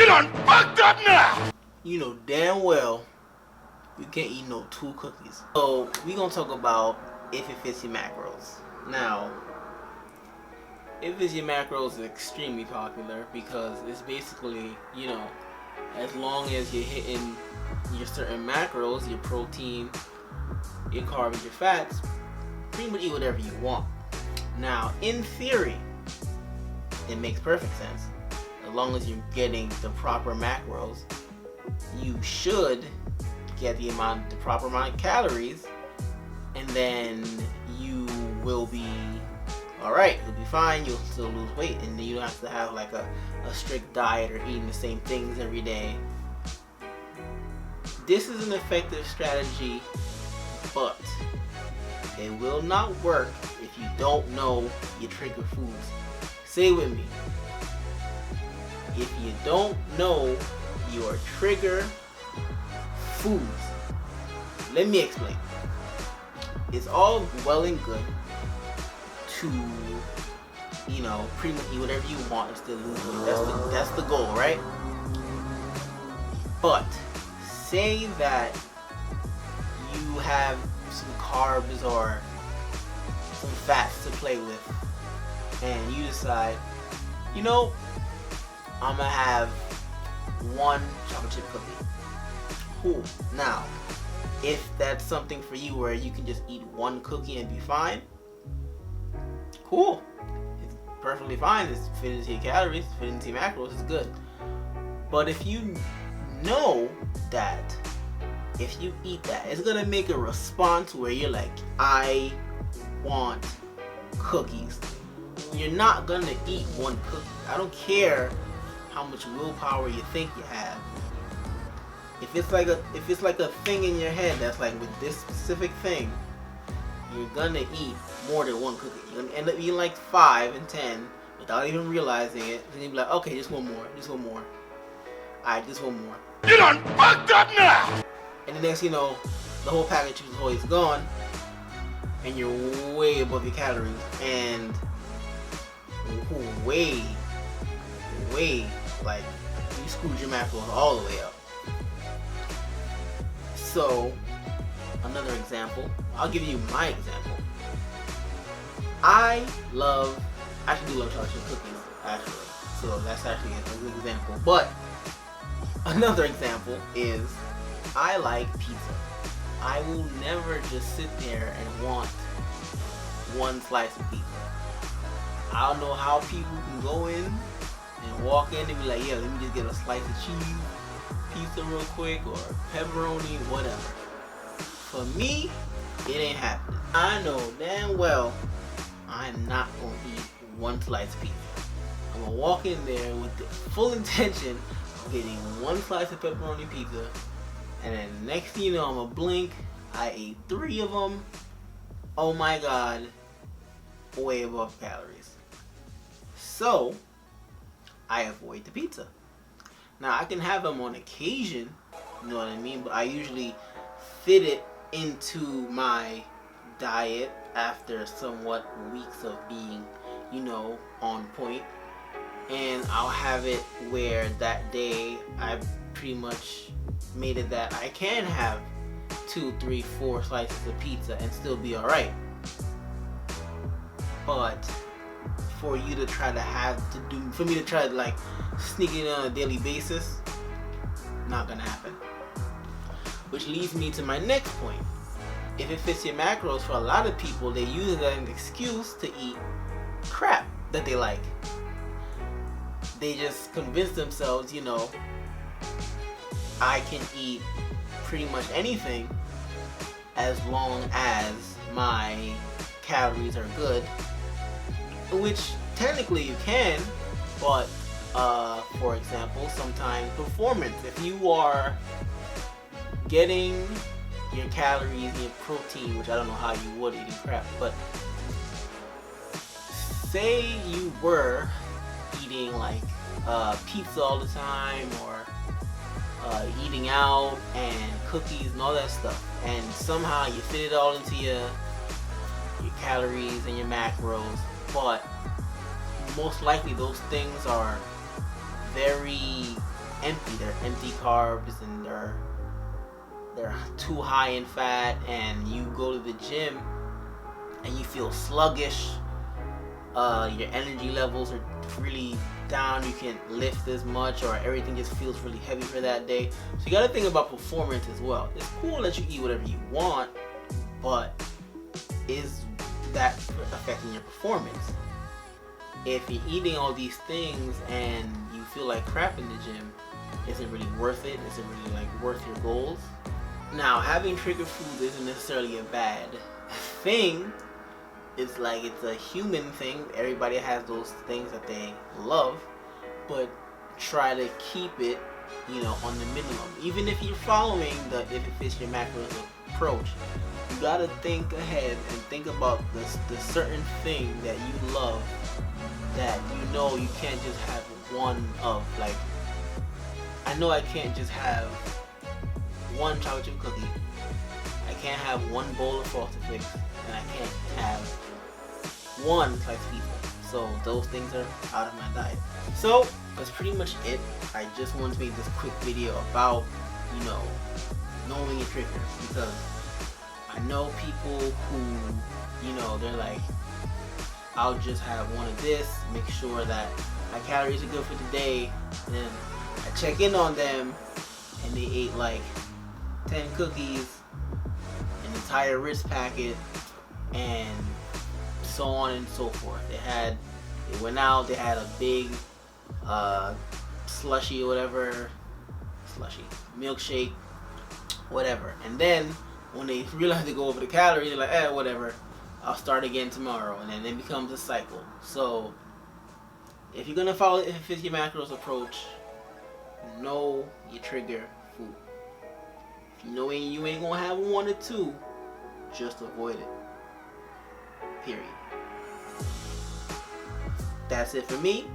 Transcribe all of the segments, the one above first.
You done fucked up now! You know damn well you can't eat no 2 cookies. So we gonna talk about if it fits your macros. Now, if it fits your macros is extremely popular because it's basically, you know, as long as you're hitting your certain macros, your protein, your carbs, your fats, pretty much eat whatever you want. Now, in theory, it makes perfect sense. As long as you're getting the proper macros, you should get the proper amount of calories, and then you will be alright. You'll be fine. You'll still lose weight, and then you don't have to have like a strict diet or eating the same things every day. This is an effective strategy, but it will not work if you don't know your trigger foods. Say it with me. If you don't know your trigger foods, let me explain. It's all well and good to, you know, pretty much eat whatever you want and still lose weight. That's the goal, right? But say that you have some carbs or some fats to play with, and you decide, you know, I'm gonna have 1 chocolate chip cookie. Cool. Now, if that's something for you where you can just eat 1 cookie and be fine, cool. It's perfectly fine. It's fit into your calories, fit into your macros, it's good. But if you know that if you eat that, it's gonna make a response where you're like, I want cookies. You're not gonna eat 1 cookie. I don't care how much willpower you think you have. If it's like a thing in your head that's like, with this specific thing, you're gonna eat more than 1 cookie. You're gonna end up eating like 5 and 10 without even realizing it. And you'll be like, okay, just one more. Alright, just one more. You done fucked up now! And the next you know, the whole package of toys is gone, and you're way above your calories, and way, like, you screwed your macros all the way up. So, another example, I'll give you my example. I actually do love chocolate chip cookies, actually. So that's actually a good example. But another example is I like pizza. I will never just sit there and want 1 slice of pizza. I don't know how people can go in and walk in and be like, yeah, let me just get a slice of cheese, pizza real quick, or pepperoni, whatever. For me, it ain't happening. I know damn well I'm not gonna eat 1 slice of pizza. I'm gonna walk in there with the full intention of getting 1 slice of pepperoni pizza, and then next thing you know, I'm gonna blink, I ate 3 of them. Oh my god, way above calories. So, I avoid the pizza. Now, I can have them on occasion, you know what I mean? But I usually fit it into my diet after somewhat weeks of being, you know, on point. And I'll have it where that day I pretty much made it that I can have 2, 3, 4 slices of pizza and still be alright. But for you to try to for me to try to like sneak it in on a daily basis, not gonna happen. Which leads me to my next point. If it fits your macros, for a lot of people, they use it as an excuse to eat crap that they like. They just convince themselves, you know, I can eat pretty much anything as long as my calories are good. Which technically you can, but for example, sometimes performance. If you are getting your calories and your protein, which I don't know how you would eating crap, but say you were eating like pizza all the time, or eating out and cookies and all that stuff, and somehow you fit it all into your calories and your macros, but most likely those things are very empty. They're empty carbs, and they're too high in fat, and you go to the gym and you feel sluggish. Your energy levels are really down. You can't lift as much, or everything just feels really heavy for that day. So you got to think about performance as well. It's cool that you eat whatever you want, but is that affecting your performance? If you're eating all these things and you feel like crap in the gym, is it really worth it? Is it really like worth your goals? Now, having trigger food isn't necessarily a bad thing. It's like, it's a human thing. Everybody has those things that they love, but try to keep it, you know, on the minimum. Even if you're following the if it fits your macros approach, you gotta think ahead and think about the certain thing that you love, that you know you can't just have one of. Like, I know I can't just have one chocolate chip cookie. I can't have one bowl of Frosted Flakes, and I can't have one slice of pizza. So those things are out of my diet. So that's pretty much it. I just wanted to make this quick video about, you know, knowing your triggers, because I know people who, you know, they're like, I'll just have one of this, make sure that my calories are good for the day, and then I check in on them and they ate like 10 cookies, an entire Ritz packet, and so on and so forth. They went out, they had a big slushy or whatever, milkshake, whatever. And then when they realize they go over the calories, they're like, whatever, I'll start again tomorrow. And then it becomes a cycle. So if you're gonna follow the if it fits your macros approach, know your trigger food. If you know you ain't gonna have one or two, just avoid it. Period. That's it for me.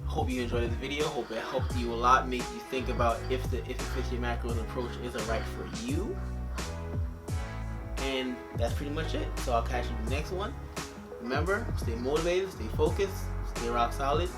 Hope you enjoyed this video. Hope it helped you a lot, made you think about if it fits your macros approach is a right for you. And that's pretty much it. So I'll catch you in the next one. Remember, stay motivated, stay focused, stay rock solid.